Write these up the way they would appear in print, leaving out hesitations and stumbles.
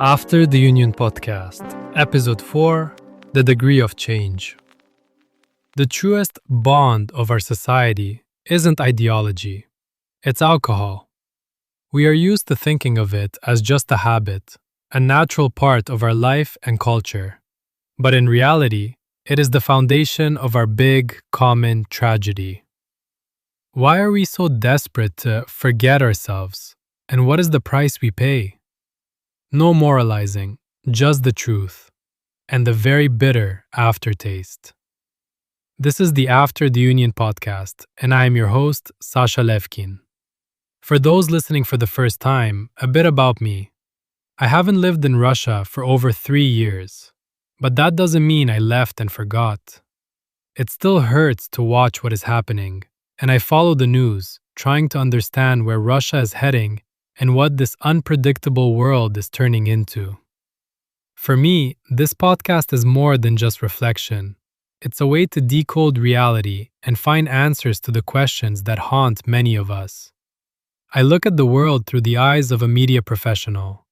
After the Union Podcast, Episode 4, The Degree of Change. The truest bond of our society isn't ideology, it's alcohol. We are used to thinking of it as just a habit, a natural part of our life and culture. But in reality, it is the foundation of our big, common tragedy. Why are we so desperate to forget ourselves? And what is the price we pay? No moralizing, just the truth, and the very bitter aftertaste. This is the After the Union podcast, and I am your host, Sasha Levkin. For those listening for the first time, a bit about me. I haven't lived in Russia for over 3 years, but that doesn't mean I left and forgot. It still hurts to watch what is happening, and I follow the news, trying to understand where Russia is heading and what this unpredictable world is turning into. For me, this podcast is more than just reflection. It's a way to decode reality and find answers to the questions that haunt many of us. I look at the world through the eyes of a media professional.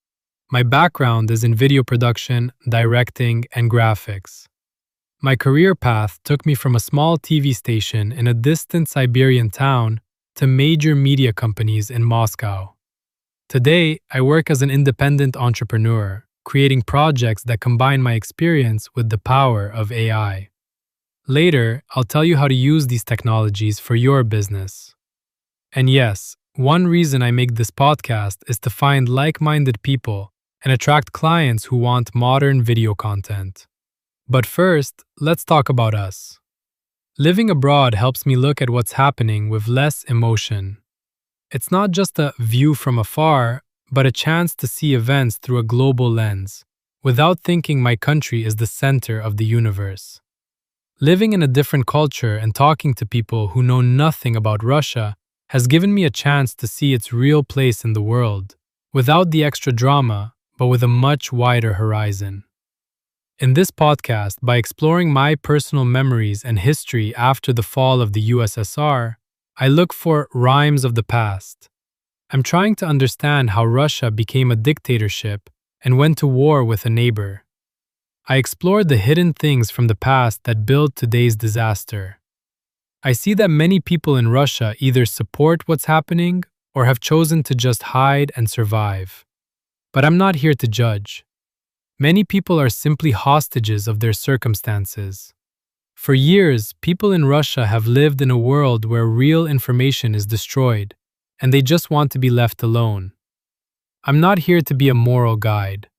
My background is in video production, directing, and graphics. My career path took me from a small TV station in a distant Siberian town to major media companies in Moscow. Today, I work as an independent entrepreneur, creating projects that combine my experience with the power of AI. Later, I'll tell you how to use these technologies for your business. And yes, one reason I make this podcast is to find like-minded people and attract clients who want modern video content. But first, let's talk about us. Living abroad helps me look at what's happening with less emotion. It's not just a view from afar, but a chance to see events through a global lens, without thinking my country is the center of the universe. Living in a different culture and talking to people who know nothing about Russia has given me a chance to see its real place in the world, without the extra drama, but with a much wider horizon. In this podcast, by exploring my personal memories and history after the fall of the USSR, I look for rhymes of the past. I'm trying to understand how Russia became a dictatorship and went to war with a neighbor. I explored the hidden things from the past that built today's disaster. I see that many people in Russia either support what's happening or have chosen to just hide and survive. But I'm not here to judge. Many people are simply hostages of their circumstances. For years, people in Russia have lived in a world where real information is destroyed, and they just want to be left alone. I'm not here to be a moral guide.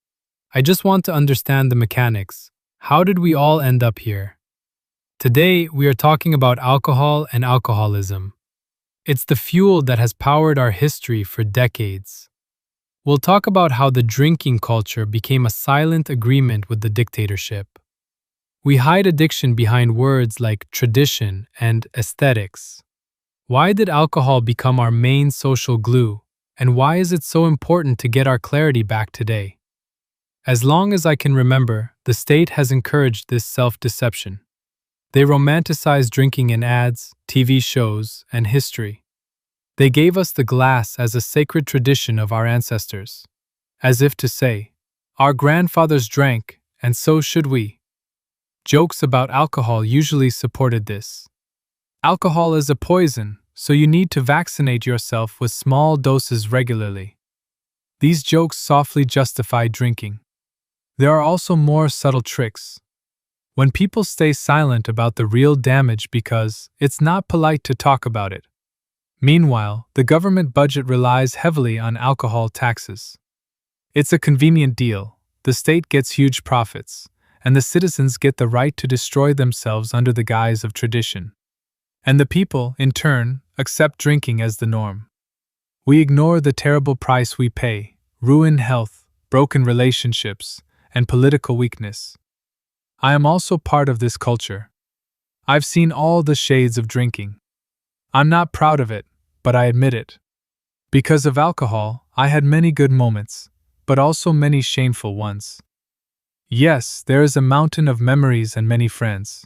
I just want to understand the mechanics. How did we all end up here? Today, we are talking about alcohol and alcoholism. It's the fuel that has powered our history for decades. We'll talk about how the drinking culture became a silent agreement with the dictatorship. We hide addiction behind words like tradition and aesthetics. Why did alcohol become our main social glue, and why is it so important to get our clarity back today? As long as I can remember, the state has encouraged this self-deception. They romanticized drinking in ads, TV shows, and history. They gave us the glass as a sacred tradition of our ancestors, as if to say, our grandfathers drank, and so should we. Jokes about alcohol usually supported this. Alcohol is a poison, so you need to vaccinate yourself with small doses regularly. These jokes softly justify drinking. There are also more subtle tricks. When people stay silent about the real damage because it's not polite to talk about it. Meanwhile, the government budget relies heavily on alcohol taxes. It's a convenient deal. The state gets huge profits, and the citizens get the right to destroy themselves under the guise of tradition. And the people, in turn, accept drinking as the norm. We ignore the terrible price we pay: ruined health, broken relationships, and political weakness. I am also part of this culture. I've seen all the shades of drinking. I'm not proud of it, but I admit it. Because of alcohol, I had many good moments, but also many shameful ones. Yes, there is a mountain of memories and many friends.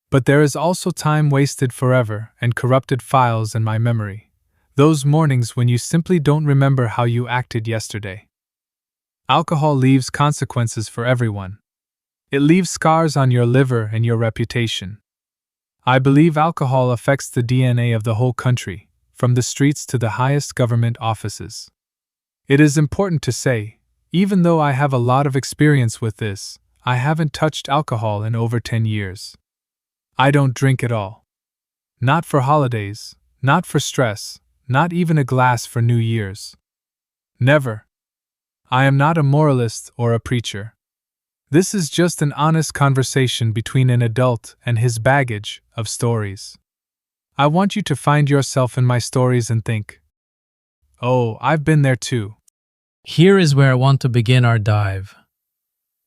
But there is also time wasted forever and corrupted files in my memory. Those mornings when you simply don't remember how you acted yesterday. Alcohol leaves consequences for everyone. It leaves scars on your liver and your reputation. I believe alcohol affects the DNA of the whole country, from the streets to the highest government offices. It is important to say, even though I have a lot of experience with this, I haven't touched alcohol in over 10 years. I don't drink at all. Not for holidays, not for stress, not even a glass for New Year's. Never. I am not a moralist or a preacher. This is just an honest conversation between an adult and his baggage of stories. I want you to find yourself in my stories and think, oh, I've been there too. Here is where I want to begin our dive.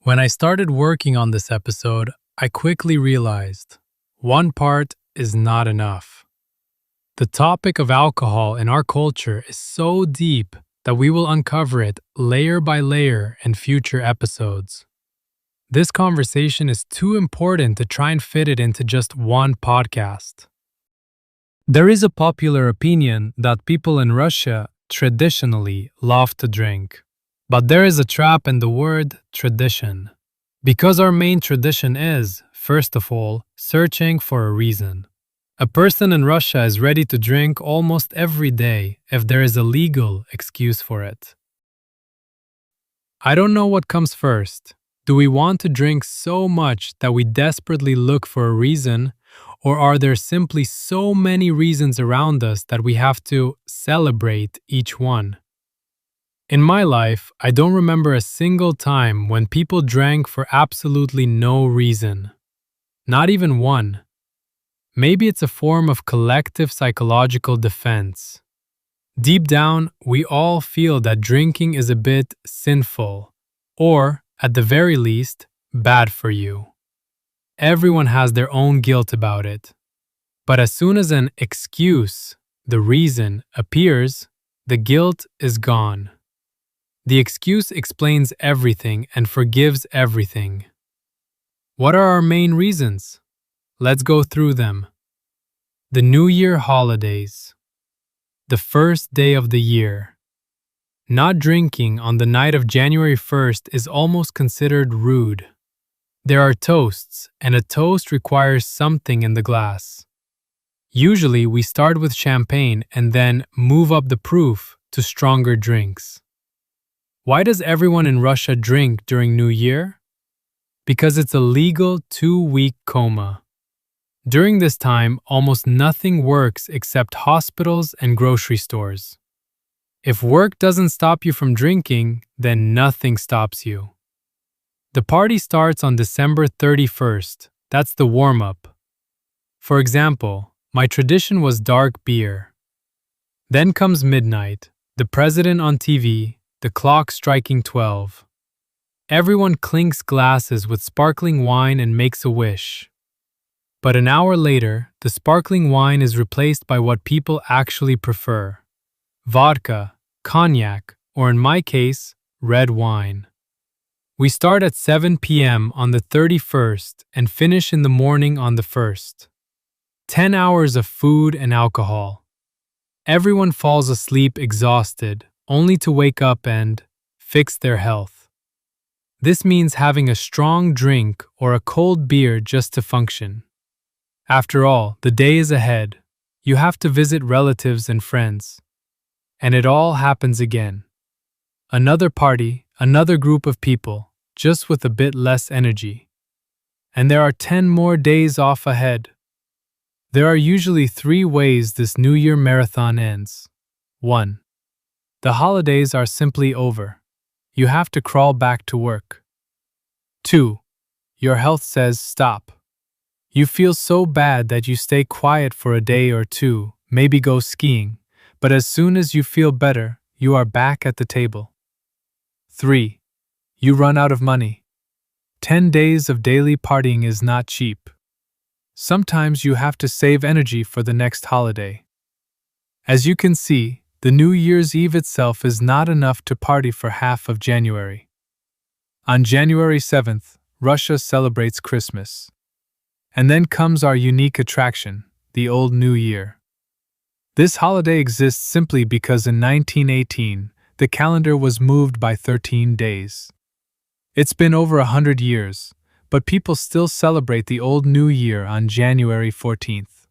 When I started working on this episode, I quickly realized one part is not enough. The topic of alcohol in our culture is so deep that we will uncover it layer by layer in future episodes. This conversation is too important to try and fit it into just one podcast. There is a popular opinion that people in Russia traditionally love to drink. But there is a trap in the word tradition. Because our main tradition is, first of all, searching for a reason. A person in Russia is ready to drink almost every day if there is a legal excuse for it. I don't know what comes first. Do we want to drink so much that we desperately look for a reason, or are there simply so many reasons around us that we have to celebrate each one? In my life, I don't remember a single time when people drank for absolutely no reason. Not even one. Maybe it's a form of collective psychological defense. Deep down, we all feel that drinking is a bit sinful, or, at the very least, bad for you. Everyone has their own guilt about it. But as soon as an excuse, the reason, appears, the guilt is gone. The excuse explains everything and forgives everything. What are our main reasons? Let's go through them. The New Year holidays. The first day of the year. Not drinking on the night of January 1st is almost considered rude. There are toasts, and a toast requires something in the glass. Usually, we start with champagne and then move up the proof to stronger drinks. Why does everyone in Russia drink during New Year? Because it's a legal 2-week coma. During this time, almost nothing works except hospitals and grocery stores. If work doesn't stop you from drinking, then nothing stops you. The party starts on December 31st. That's the warm-up. For example, my tradition was dark beer. Then comes midnight, the president on TV, the clock striking 12. Everyone clinks glasses with sparkling wine and makes a wish. But an hour later, the sparkling wine is replaced by what people actually prefer: vodka, cognac, or in my case, red wine. We start at 7 p.m. on the 31st and finish in the morning on the 1st. 10 hours of food and alcohol. Everyone falls asleep exhausted, only to wake up and fix their health. This means having a strong drink or a cold beer just to function. After all, the day is ahead. You have to visit relatives and friends. And it all happens again. Another party, another group of people, just with a bit less energy. And there are 10 more days off ahead. There are usually 3 ways this New Year marathon ends. 1. The holidays are simply over. You have to crawl back to work. 2. Your health says stop. You feel so bad that you stay quiet for a day or 2, maybe go skiing, but as soon as you feel better, you are back at the table. 3. You run out of money. 10 days of daily partying is not cheap. Sometimes you have to save energy for the next holiday. As you can see, the New Year's Eve itself is not enough to party for half of January. On January 7th, Russia celebrates Christmas. And then comes our unique attraction, the Old New Year. This holiday exists simply because in 1918, the calendar was moved by 13 days. It's been over 100 years, but people still celebrate the old New Year on January 14th.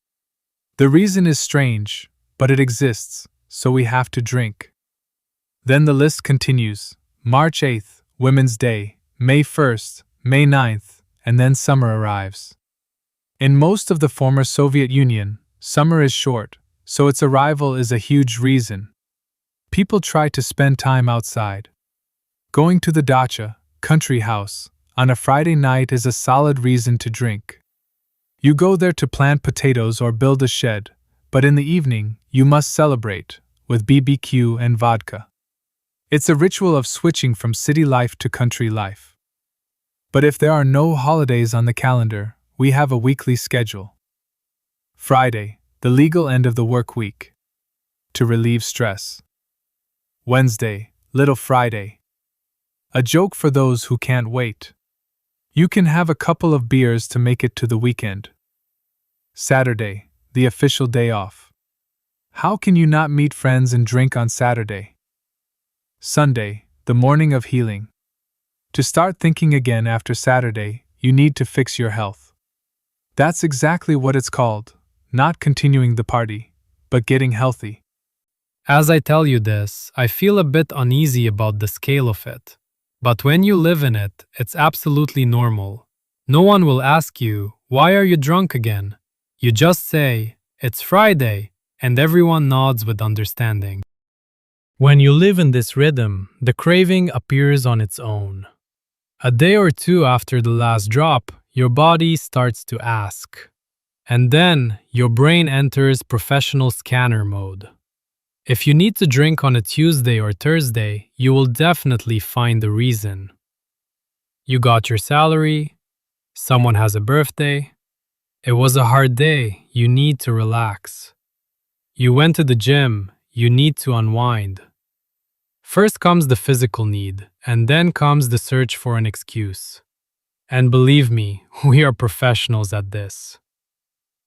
The reason is strange, but it exists, so we have to drink. Then the list continues: March 8th, Women's Day, May 1st, May 9th, and then summer arrives. In most of the former Soviet Union, summer is short, so its arrival is a huge reason. People try to spend time outside. Going to the dacha, country house, on a Friday night is a solid reason to drink. You go there to plant potatoes or build a shed, but in the evening, you must celebrate, with BBQ and vodka. It's a ritual of switching from city life to country life. But if there are no holidays on the calendar, we have a weekly schedule. Friday, the legal end of the work week, to relieve stress. Wednesday, Little Friday, a joke for those who can't wait. You can have a couple of beers to make it to the weekend. Saturday, the official day off. How can you not meet friends and drink on Saturday? Sunday, the morning of healing. To start thinking again after Saturday, you need to fix your health. That's exactly what it's called, not continuing the party, but getting healthy. As I tell you this, I feel a bit uneasy about the scale of it. But when you live in it, it's absolutely normal. No one will ask you, "Why are you drunk again?" You just say, "It's Friday," and everyone nods with understanding. When you live in this rhythm, the craving appears on its own. A day or two after the last drop, your body starts to ask. And then, your brain enters professional scanner mode. If you need to drink on a Tuesday or Thursday, you will definitely find the reason. You got your salary, someone has a birthday, it was a hard day, you need to relax. You went to the gym, you need to unwind. First comes the physical need, and then comes the search for an excuse. And believe me, we are professionals at this.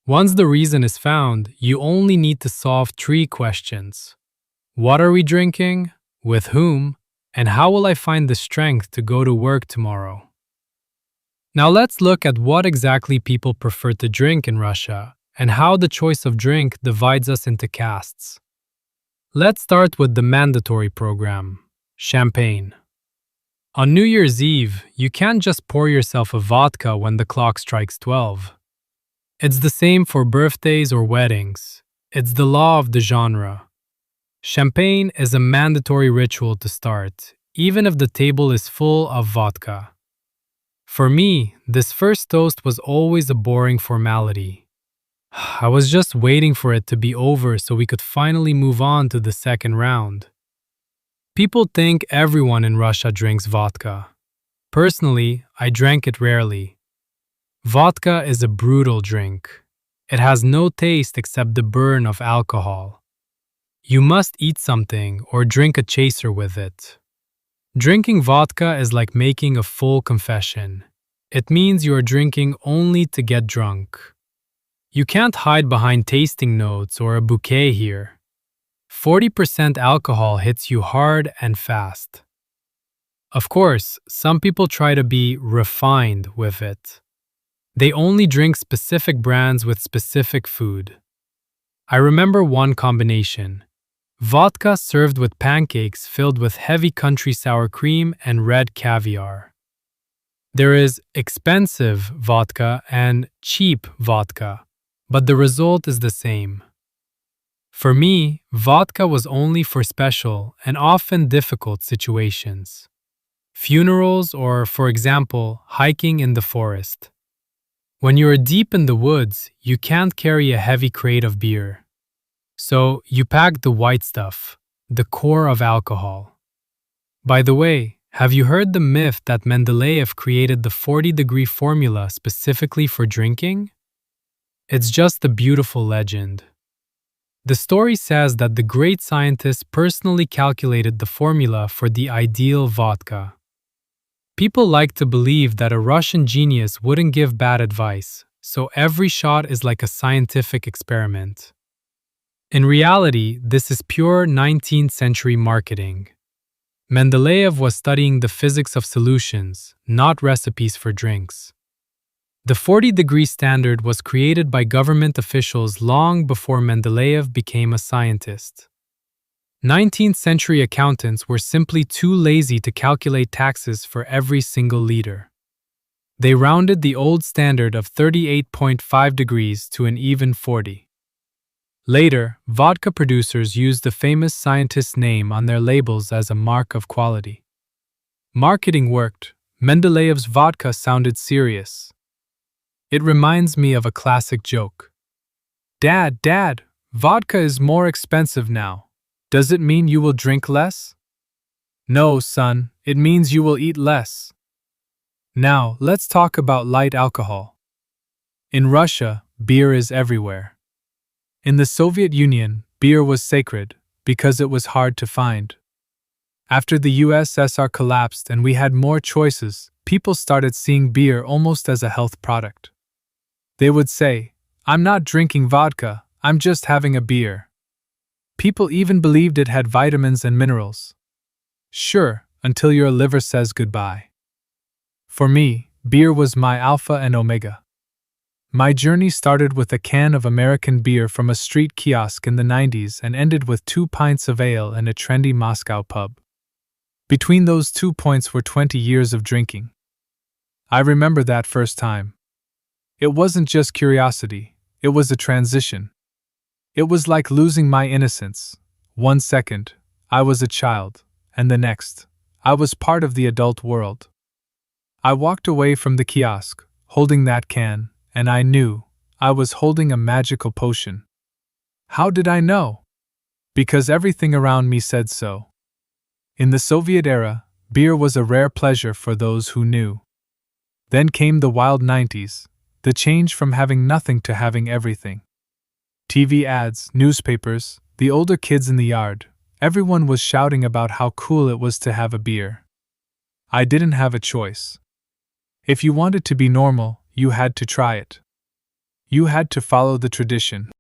Once the reason is found, you only need to solve 3 questions. What are we drinking? With whom? And how will I find the strength to go to work tomorrow? Now let's look at what exactly people prefer to drink in Russia, and how the choice of drink divides us into castes. Let's start with the mandatory program, champagne. On New Year's Eve, you can't just pour yourself a vodka when the clock strikes 12. It's the same for birthdays or weddings. It's the law of the genre. Champagne is a mandatory ritual to start, even if the table is full of vodka. For me, this first toast was always a boring formality. I was just waiting for it to be over so we could finally move on to the second round. People think everyone in Russia drinks vodka. Personally, I drank it rarely. Vodka is a brutal drink. It has no taste except the burn of alcohol. You must eat something or drink a chaser with it. Drinking vodka is like making a full confession. It means you are drinking only to get drunk. You can't hide behind tasting notes or a bouquet here. 40% alcohol hits you hard and fast. Of course, some people try to be refined with it. They only drink specific brands with specific food. I remember one combination: vodka served with pancakes filled with heavy country sour cream and red caviar. There is expensive vodka and cheap vodka, but the result is the same. For me, vodka was only for special and often difficult situations. Funerals or, for example, hiking in the forest. When you are deep in the woods, you can't carry a heavy crate of beer. So you pack the white stuff, the core of alcohol. By the way, have you heard the myth that Mendeleev created the 40-degree formula specifically for drinking? It's just a beautiful legend. The story says that the great scientist personally calculated the formula for the ideal vodka. People like to believe that a Russian genius wouldn't give bad advice, so every shot is like a scientific experiment. In reality, this is pure 19th century marketing. Mendeleev was studying the physics of solutions, not recipes for drinks. The 40-degree standard was created by government officials long before Mendeleev became a scientist. 19th century accountants were simply too lazy to calculate taxes for every single liter. They rounded the old standard of 38.5 degrees to an even 40. Later, vodka producers used the famous scientist's name on their labels as a mark of quality. Marketing worked. Mendeleev's vodka sounded serious. It reminds me of a classic joke. Dad, vodka is more expensive now. Does it mean you will drink less? No, son, it means you will eat less. Now, let's talk about light alcohol. In Russia, beer is everywhere. In the Soviet Union, beer was sacred because it was hard to find. After the USSR collapsed and we had more choices, people started seeing beer almost as a health product. They would say, "I'm not drinking vodka, I'm just having a beer." People even believed it had vitamins and minerals. Sure, until your liver says goodbye. For me, beer was my alpha and omega. My journey started with a can of American beer from a street kiosk in the 90s and ended with 2 pints of ale in a trendy Moscow pub. Between those 2 points were 20 years of drinking. I remember that first time. It wasn't just curiosity, it was a transition. It was like losing my innocence. 1 second, I was a child, and the next, I was part of the adult world. I walked away from the kiosk, holding that can, and I knew I was holding a magical potion. How did I know? Because everything around me said so. In the Soviet era, beer was a rare pleasure for those who knew. Then came the wild 90s, the change from having nothing to having everything. TV ads, newspapers, the older kids in the yard, everyone was shouting about how cool it was to have a beer. I didn't have a choice. If you wanted to be normal, you had to try it. You had to follow the tradition.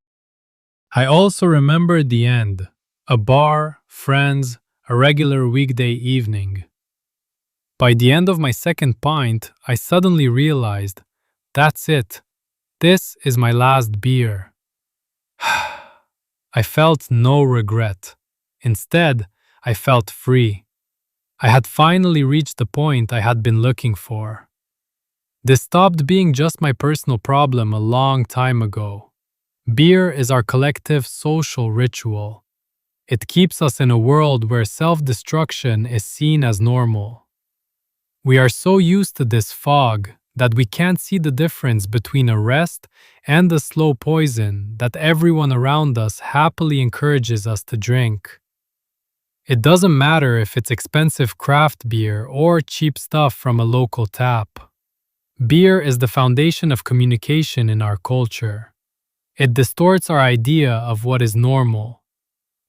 I also remembered the end. A bar, friends, a regular weekday evening. By the end of my second pint, I suddenly realized, that's it. This is my last beer. I felt no regret. Instead, I felt free. I had finally reached the point I had been looking for. This stopped being just my personal problem a long time ago. Beer is our collective social ritual. It keeps us in a world where self-destruction is seen as normal. We are so used to this fog that we can't see the difference between a rest and the slow poison that everyone around us happily encourages us to drink. It doesn't matter if it's expensive craft beer or cheap stuff from a local tap. Beer is the foundation of communication in our culture. It distorts our idea of what is normal.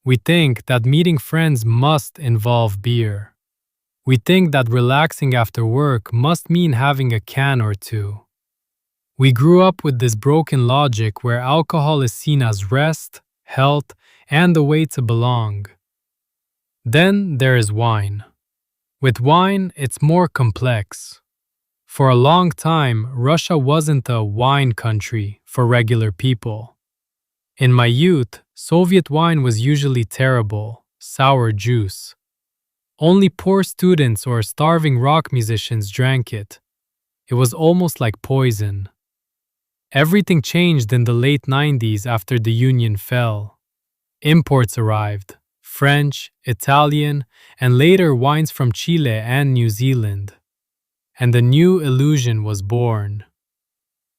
We think that meeting friends must involve beer. We think that relaxing after work must mean having a can or two. We grew up with this broken logic where alcohol is seen as rest, health, and the way to belong. Then there is wine. With wine, it's more complex. For a long time, Russia wasn't a wine country for regular people. In my youth, Soviet wine was usually terrible, sour juice. Only poor students or starving rock musicians drank it. It was almost like poison. Everything changed in the late 90s after the Union fell. Imports arrived, French, Italian, and later wines from Chile and New Zealand. And a new illusion was born.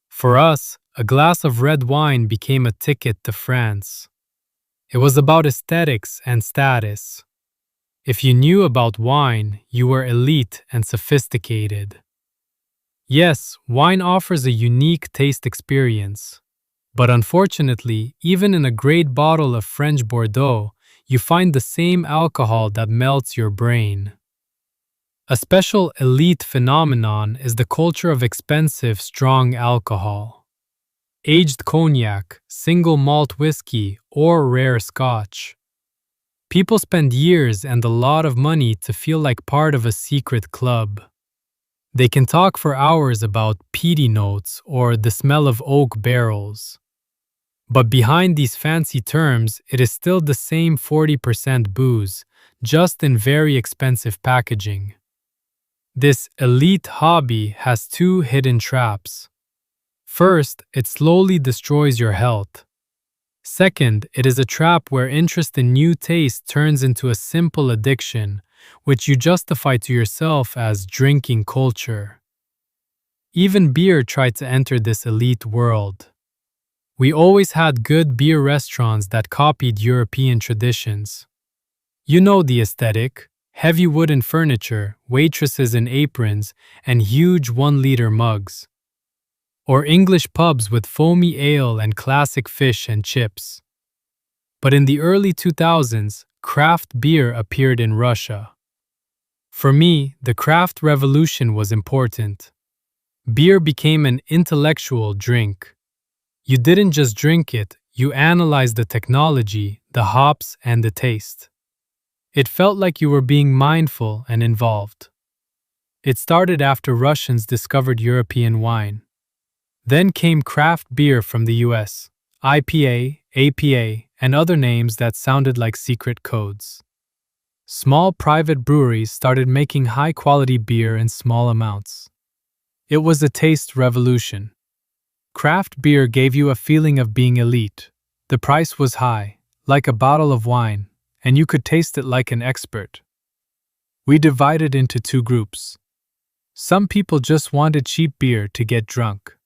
For us, a glass of red wine became a ticket to France. It was about aesthetics and status. If you knew about wine, you were elite and sophisticated. Yes, wine offers a unique taste experience. But unfortunately, even in a great bottle of French Bordeaux, you find the same alcohol that melts your brain. A special elite phenomenon is the culture of expensive, strong alcohol. Aged cognac, single malt whiskey, or rare scotch. People spend years and a lot of money to feel like part of a secret club. They can talk for hours about peaty notes or the smell of oak barrels. But behind these fancy terms, it is still the same 40% booze, just in very expensive packaging. This elite hobby has two hidden traps. First, it slowly destroys your health. Second, it is a trap where interest in new tastes turns into a simple addiction, which you justify to yourself as drinking culture. Even beer tried to enter this elite world. We always had good beer restaurants that copied European traditions. You know the aesthetic: heavy wooden furniture, waitresses in aprons, and huge 1-liter mugs. Or English pubs with foamy ale and classic fish and chips. But in the early 2000s, craft beer appeared in Russia. For me, the craft revolution was important. Beer became an intellectual drink. You didn't just drink it, you analyzed the technology, the hops, and the taste. It felt like you were being mindful and involved. It started after Russians discovered European wine. Then came craft beer from the US, IPA, APA, and other names that sounded like secret codes. Small private breweries started making high-quality beer in small amounts. It was a taste revolution. Craft beer gave you a feeling of being elite. The price was high, like a bottle of wine, and you could taste it like an expert. We divided into two groups. Some people just wanted cheap beer to get drunk.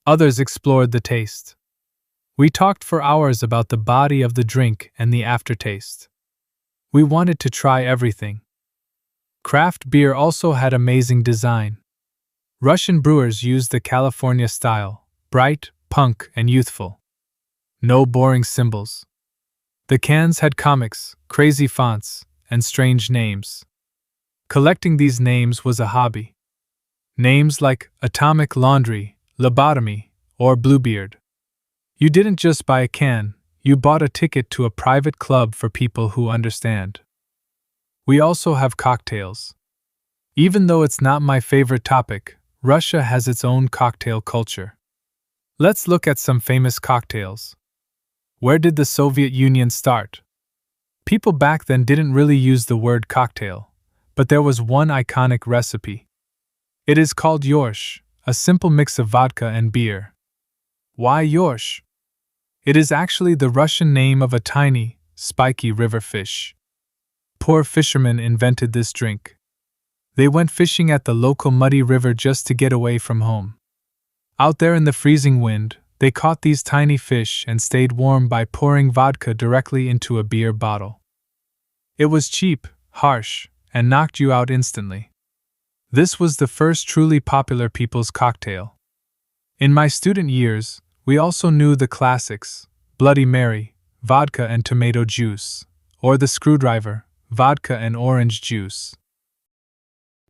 Others explored the taste. We talked for hours about the body of the drink and the aftertaste. We wanted to try everything. Craft beer also had amazing design. Russian brewers used the California style, bright, punk, and youthful. No boring symbols. The cans had comics, crazy fonts, and strange names. Collecting these names was a hobby. Names like Atomic Laundry, Lobotomy, or Bluebeard. You didn't just buy a can, you bought a ticket to a private club for people who understand. We also have cocktails. Even though it's not my favorite topic, Russia has its own cocktail culture. Let's look at some famous cocktails. Where did the Soviet Union start? People back then didn't really use the word cocktail, but there was one iconic recipe. It is called yorsh, a simple mix of vodka and beer. Why yorsh? It is actually the Russian name of a tiny, spiky river fish. Poor fishermen invented this drink. They went fishing at the local muddy river just to get away from home. Out there in the freezing wind, they caught these tiny fish and stayed warm by pouring vodka directly into a beer bottle. It was cheap, harsh, and knocked you out instantly. This was the first truly popular people's cocktail. In my student years, we also knew the classics: Bloody Mary, vodka and tomato juice, or the Screwdriver, vodka and orange juice.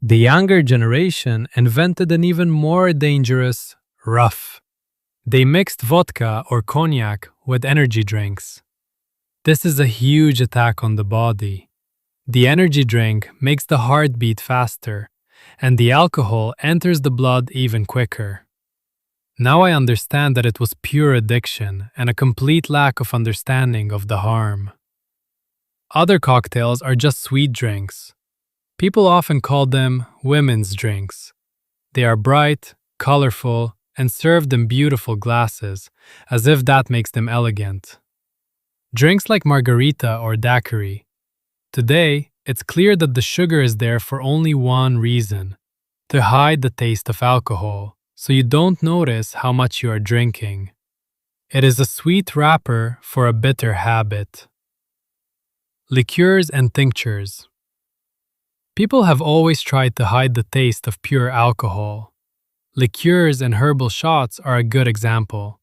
The younger generation invented an even more dangerous rough. They mixed vodka or cognac with energy drinks. This is a huge attack on the body. The energy drink makes the heart beat faster, and the alcohol enters the blood even quicker. Now I understand that it was pure addiction and a complete lack of understanding of the harm. Other cocktails are just sweet drinks. People often call them women's drinks. They are bright, colorful, and served in beautiful glasses, as if that makes them elegant. Drinks like margarita or daiquiri. Today, it's clear that the sugar is there for only one reason: to hide the taste of alcohol, so you don't notice how much you are drinking. It is a sweet wrapper for a bitter habit. Liqueurs and tinctures. People have always tried to hide the taste of pure alcohol. Liqueurs and herbal shots are a good example.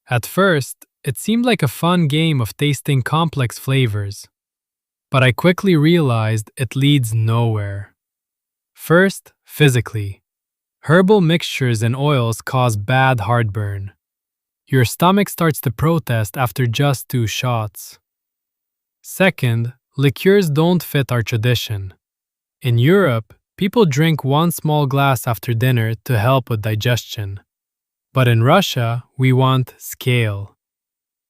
At first, it seemed like a fun game of tasting complex flavors. But I quickly realized it leads nowhere. First, physically. Herbal mixtures and oils cause bad heartburn. Your stomach starts to protest after just 2 shots. Second, liqueurs don't fit our tradition. In Europe, people drink one small glass after dinner to help with digestion. But in Russia, we want scale.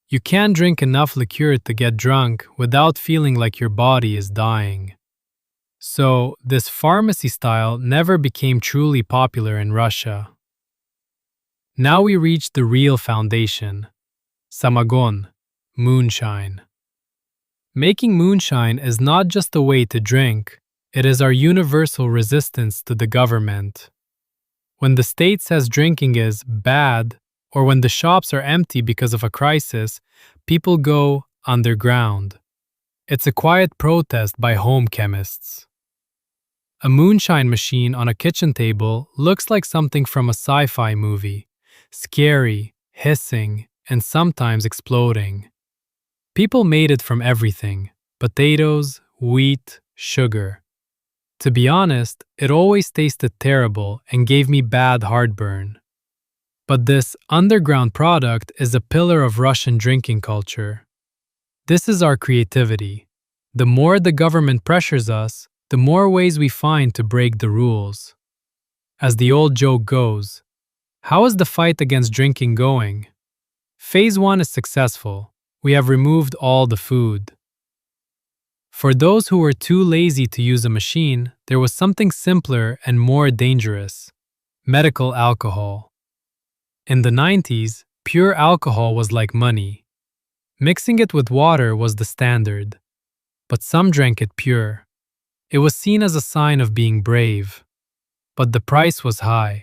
You can't drink enough liqueur to get drunk without feeling like your body is dying. So, this pharmacy style never became truly popular in Russia. Now we reach the real foundation. Samagon, moonshine. Making moonshine is not just a way to drink, it is our universal resistance to the government. When the state says drinking is bad, or when the shops are empty because of a crisis, people go underground. It's a quiet protest by home chemists. A moonshine machine on a kitchen table looks like something from a sci-fi movie, scary, hissing, and sometimes exploding. People made it from everything: potatoes, wheat, sugar. To be honest, it always tasted terrible and gave me bad heartburn. But this underground product is a pillar of Russian drinking culture. This is our creativity. The more the government pressures us, the more ways we find to break the rules. As the old joke goes, how is the fight against drinking going? Phase 1 is successful. We have removed all the food. For those who were too lazy to use a machine, there was something simpler and more dangerous: medical alcohol. In the 90s, pure alcohol was like money. Mixing it with water was the standard. But some drank it pure. It was seen as a sign of being brave. But the price was high.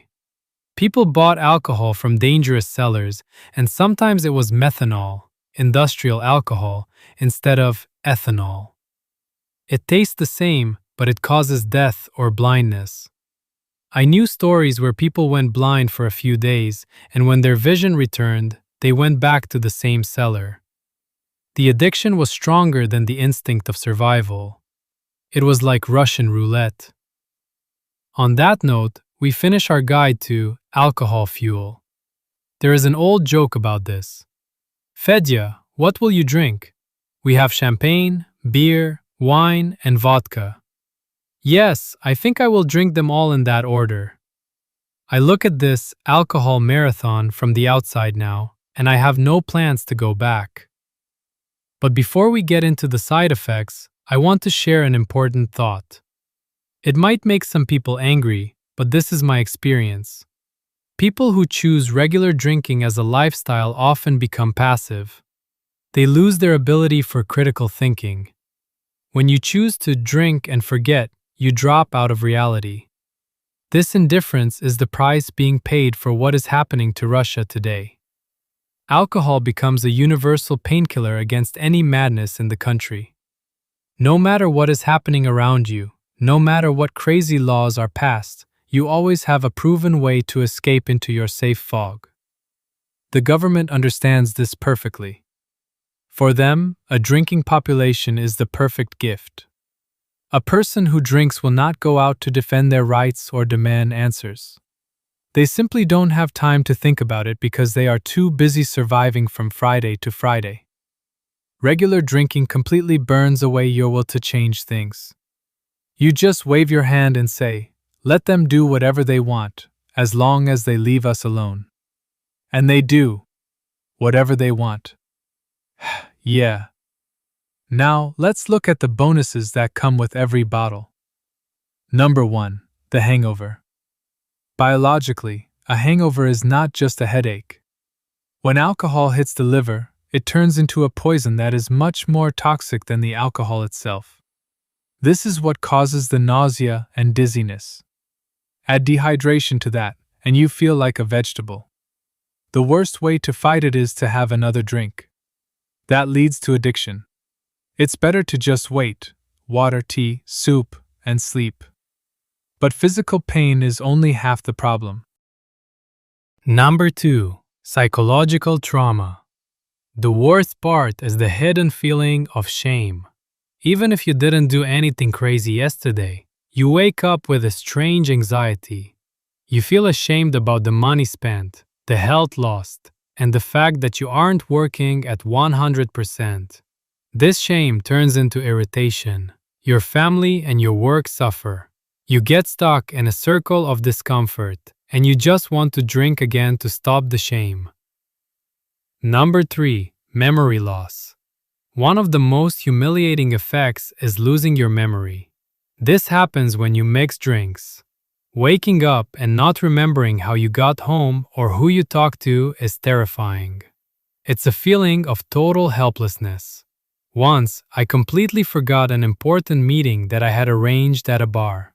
People bought alcohol from dangerous sellers, and sometimes it was methanol, industrial alcohol, instead of ethanol. It tastes the same, but it causes death or blindness. I knew stories where people went blind for a few days, and when their vision returned, they went back to the same seller. The addiction was stronger than the instinct of survival. It was like Russian roulette. On that note, we finish our guide to alcohol fuel. There is an old joke about this. Fedya, what will you drink? We have champagne, beer, wine, and vodka. Yes, I think I will drink them all in that order. I look at this alcohol marathon from the outside now, and I have no plans to go back. But before we get into the side effects, I want to share an important thought. It might make some people angry, but this is my experience. People who choose regular drinking as a lifestyle often become passive. They lose their ability for critical thinking. When you choose to drink and forget, you drop out of reality. This indifference is the price being paid for what is happening to Russia today. Alcohol becomes a universal painkiller against any madness in the country. No matter what is happening around you, no matter what crazy laws are passed, you always have a proven way to escape into your safe fog. The government understands this perfectly. For them, a drinking population is the perfect gift. A person who drinks will not go out to defend their rights or demand answers. They simply don't have time to think about it because they are too busy surviving from Friday to Friday. Regular drinking completely burns away your will to change things. You just wave your hand and say, "Let them do whatever they want, as long as they leave us alone." And they do. Whatever they want. Yeah. Now, let's look at the bonuses that come with every bottle. Number 1. The hangover. Biologically, a hangover is not just a headache. When alcohol hits the liver, it turns into a poison that is much more toxic than the alcohol itself. This is what causes the nausea and dizziness. Add dehydration to that, and you feel like a vegetable. The worst way to fight it is to have another drink. That leads to addiction. It's better to just wait, water, tea, soup, and sleep. But physical pain is only half the problem. Number 2. Psychological trauma. The worst part is the hidden feeling of shame. Even if you didn't do anything crazy yesterday, you wake up with a strange anxiety. You feel ashamed about the money spent, the health lost, and the fact that you aren't working at 100%. This shame turns into irritation. Your family and your work suffer. You get stuck in a circle of discomfort, and you just want to drink again to stop the shame. Number 3. Memory loss. One of the most humiliating effects is losing your memory. This happens when you mix drinks. Waking up and not remembering how you got home or who you talked to is terrifying. It's a feeling of total helplessness. Once, I completely forgot an important meeting that I had arranged at a bar.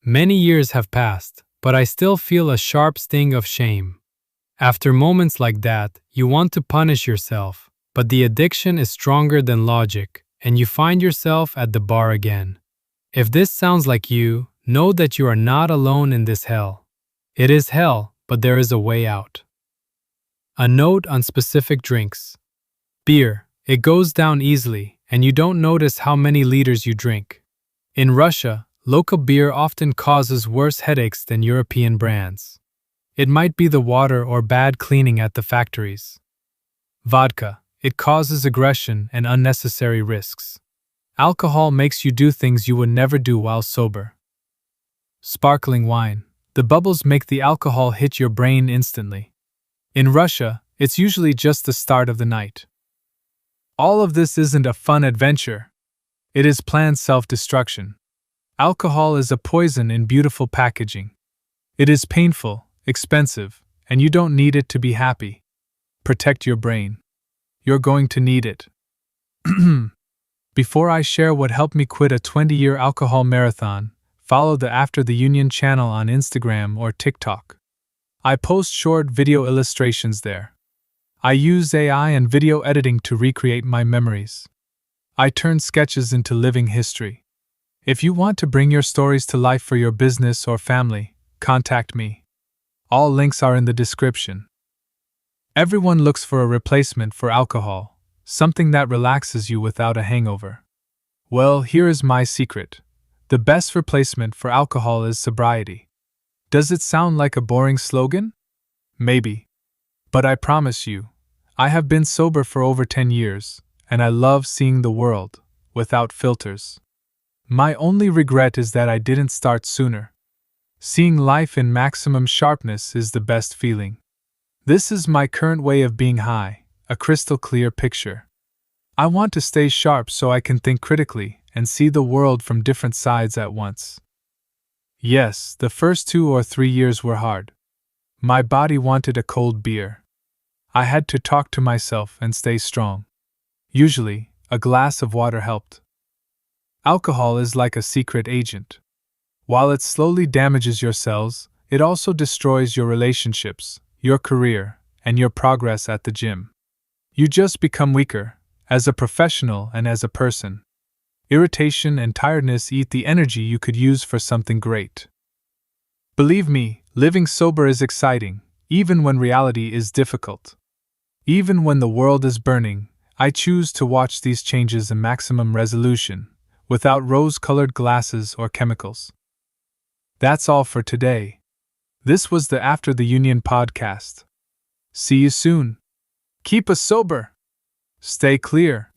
Many years have passed, but I still feel a sharp sting of shame. After moments like that, you want to punish yourself, but the addiction is stronger than logic, and you find yourself at the bar again. If this sounds like you, know that you are not alone in this hell. It is hell, but there is a way out. A note on specific drinks. Beer. It goes down easily, and you don't notice how many liters you drink. In Russia, local beer often causes worse headaches than European brands. It might be the water or bad cleaning at the factories. Vodka. It causes aggression and unnecessary risks. Alcohol makes you do things you would never do while sober. Sparkling wine. The bubbles make the alcohol hit your brain instantly. In Russia, it's usually just the start of the night. All of this isn't a fun adventure. It is planned self-destruction. Alcohol is a poison in beautiful packaging. It is painful, expensive, and you don't need it to be happy. Protect your brain. You're going to need it. Before I share what helped me quit a 20-year alcohol marathon, follow the After the Union channel on Instagram or TikTok. I post short video illustrations there. I use AI and video editing to recreate my memories. I turn sketches into living history. If you want to bring your stories to life for your business or family, contact me. All links are in the description. Everyone looks for a replacement for alcohol, something that relaxes you without a hangover. Well, here is my secret. The best replacement for alcohol is sobriety. Does it sound like a boring slogan? Maybe. But I promise you, I have been sober for over 10 years, and I love seeing the world, without filters. My only regret is that I didn't start sooner. Seeing life in maximum sharpness is the best feeling. This is my current way of being high, a crystal clear picture. I want to stay sharp so I can think critically and see the world from different sides at once. Yes, the first 2 or 3 years were hard. My body wanted a cold beer. I had to talk to myself and stay strong. Usually, a glass of water helped. Alcohol is like a secret agent. While it slowly damages your cells, it also destroys your relationships, your career, and your progress at the gym. You just become weaker, as a professional and as a person. Irritation and tiredness eat the energy you could use for something great. Believe me, living sober is exciting, even when reality is difficult. Even when the world is burning, I choose to watch these changes in maximum resolution, without rose-colored glasses or chemicals. That's all for today. This was the After the Union podcast. See you soon. Keep us sober. Stay clear.